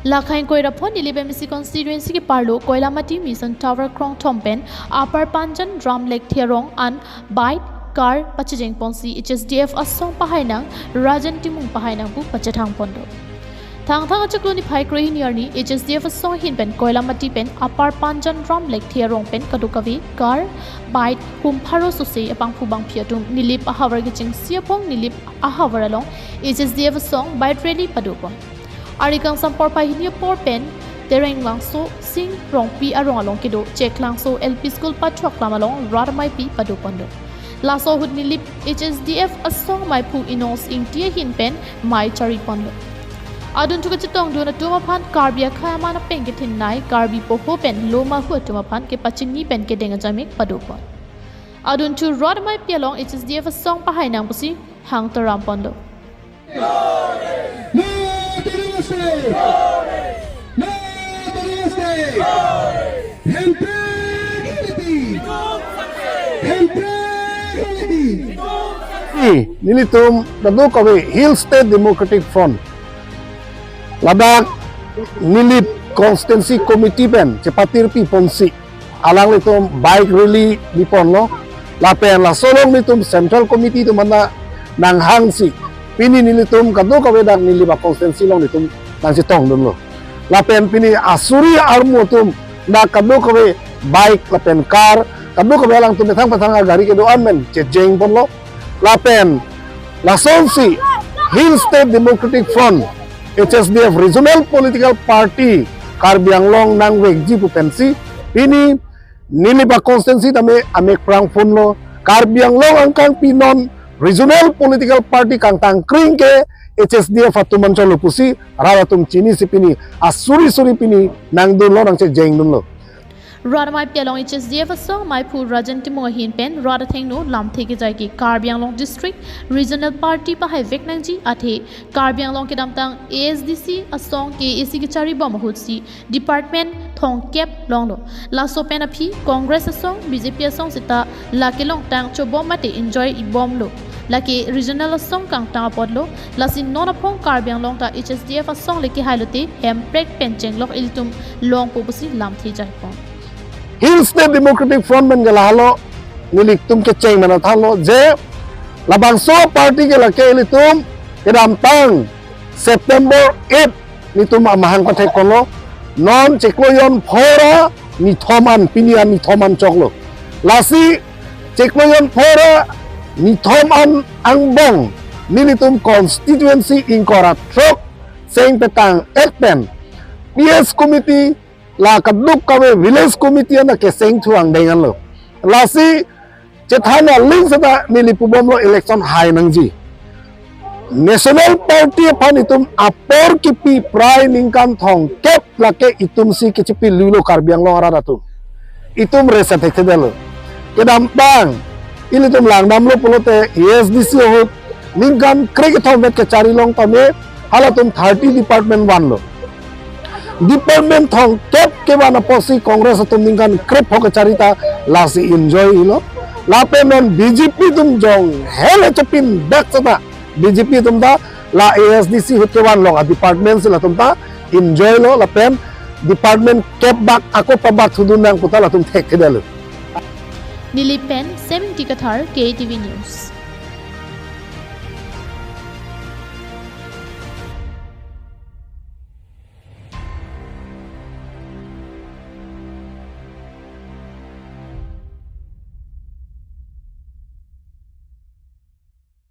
Lakhain Koirapon, Nilip MC constituency ki parlo, Koilamati Mission Tower Krong Tompen, Upper Panjan, Drum Lake Therong, and Bite, Car, Pachejeng Ponsi, HSDF asong pahainang, Rajan Timung pahainang bu Pachetang Pondo. Thang Chakloni Pai Krahin Yarni, HSDF asong hinpen, Koilamati pen, Upper Panjan, Drum Lake Therong pen, Kadukavi, Car, Bite, Hum Pharo sose, Apang Pubang Piatum, Nilip Ahavar Gaching Siapong, Nilip Ahavar along, HSDF asong, Bite Rally Padupon. Arikang sampor pahinia por pen tereng langso sing rong pi arong along kido check langso LP school patrok lamalong radmai pi padupondo laso hud Nilip HSDF asong mai pu inos ing tia hin pen mai chari pondo adun tuka chitong dona tuma phan karbia khama na pen ke thin nai karbi po ho pen loma hu tuma phan ke pachingni pen ke denga jamik padupon adun tu radmai pi along HSDF asong pahainang pusi hang taram pondo Nilitum Daduk away Hill State Democratic Front Ladak Nilip Constituency Committee pen cepatir pi ponsi alang litum bike rally di ponlo lapen la solong litum Central Committee tu mana nang hangsi pini nilitum kaduk away dak Nilip Constituency long litum nang sitong dum lo lapen pini asuri armutum dak kaduk away bike lapen car kaduk away lang tum thang patang gari kedoan men cejeng ponlo lapen la sonsi Hill State Democratic Front HSDF Regional Political Party Karbianglong nang wegji pupensi ini Nilip Constituency tame amek prang funlo Karbianglong angkang pinon Regional Political Party kang tangkring ke HSDF atuman cholupusi rawatum chini sipini asuri suri pini nang dunlo nang jeng dunlo Radamai Pialong HSDF asong mai pu Rajan Timung hin pen Radatheng no lam theke jai ki Karbianglong District Regional Party pa hai veknangji athe Karbianglong ke damtang ASDC asong ke AC ki chari bom hutsi department thong kep longlo la so pen aphi Congress asong BJP asong sita la ke long tang chobom mate enjoy ibom lo laki regional asong kang ta podlo lasin non apong Karbianglong ta HSDF asong leki hailote hemprek pencheng lok iltum long popusi lam thi jai pon Hill State Democratic Front men galalo nilik tum ke cheng mana thalo je labang so party ke lake litum kedam tang September 8 nitum amahang ko thek kono non chekloyon phora ni thoman pinian ni thoman choklo lasi chekloyon phora ni thoman angbong nilitum constituency inkora trok seng petang ekpen PS committee la kaduk kawe village committee na ke seng thuang dengan lo lasi chethana link sada nilipubom lo election hai nangji national party pan itum apor kipi prai ningkan thong kep lake itum si kichipi lulo Karbianglong ara datu itum reset hekdelo kedam bang ilitum langdam lo pulote ASDC ho ningkan krek thong vet ke chari long tame halatum 30 department 1 lo department thong kep ke bana posi Congress atum ningkan krep ho carita lasi enjoy ilo lape men BJP tum jong hele chapin dak sata BJP tum da la ASDC hutkewan long department sila tum ta enjoy lo lapen department kep bak ako pabat hudun nang putal atum thek kedalo Nilip pen 70 Qatar KTV News